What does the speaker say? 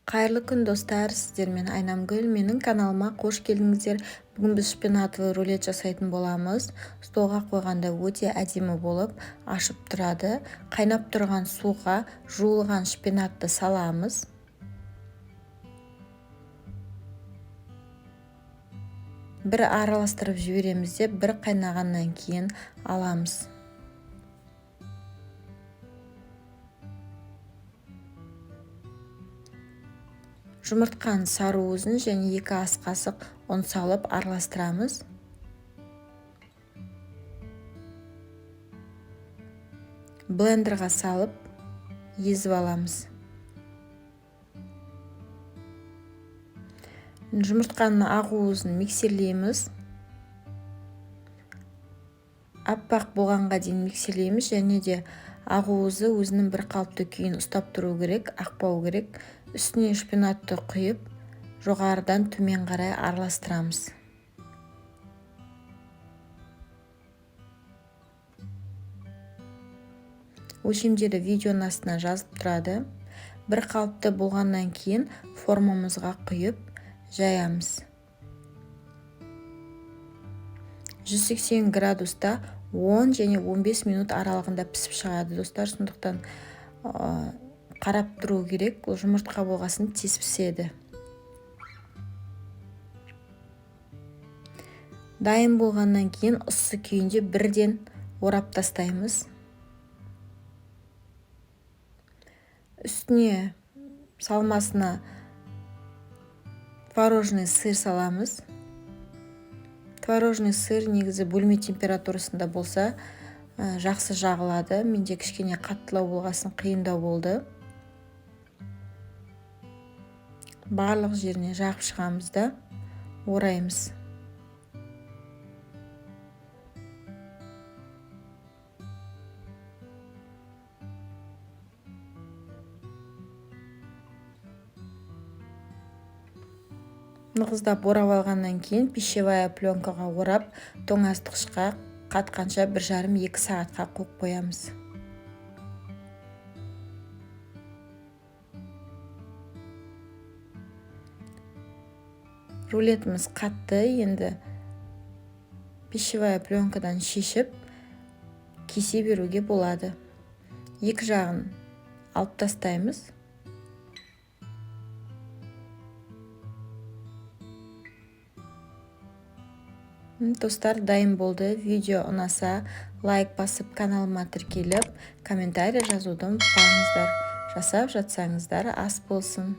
Қайырлы күн достар, сіздермен Айнамгүл. Менің каналыма қош келдіңіздер. Бүгін біз шпинатовый рулет жасайтын боламыз. Столға қойғанда өте әдемі болып ашып тұрады. Қайнап тұрған суға жуылған шпинатты саламыз. Бір араластырып жібереміз де бір қайнағаннан кейін аламыз. Жұмыртқаның саруызын және 2 ас қасық ұн салып араластырамыз. Блендерға салып езіп аламыз. Жұмыртқаның ақуызын миксерлейміз. Аппақ болғанға дейін миксерлейміз, және де ақуызы өзінің бір қалыпты күйін ұстап тұру керек, ақпау керек. Үстіне шпинатты құйып, жоғарыдан төмен қарай араластырамыз. Өлшемдері видеоның астына жазылып тұрады. Бір қалыпты болғаннан кейін формамызға құйып жаямыз. 180 градуста 10 және 15 минут аралығында пісіп шығады. Достар, сондықтан қарап тұру керек. Ол жұмыртқа болғасын тез піседі. Дайын болғаннан кейін ыссы күйінде бірден орап тастаймыз. Үстіне салмасына творожный сыр саламыз. Творожный сыр негізі бөлме температурасында болса жақсы жағылады. Менде кішкене қаттылау болғасын қиындау болды. Барлық жеріне жағып шығамыз да ораймыз. Нығыздап орап алғаннан кейін пищевая пленкаға орап, тоңазытқышқа қатқанша 1,5-2 сағатқа қойып қоямыз. Рулетіміз қатты, енді пищевая пленкадан шешіп кесе беруге болады. Екі жағын алып тастаймыз. Достар, дайын болды. Видео ұнаса, лайк басып, каналыма тіркеліп, комментарий жазуды ұмытпаңыздар. Жасап жатсаңыздар ас болсын.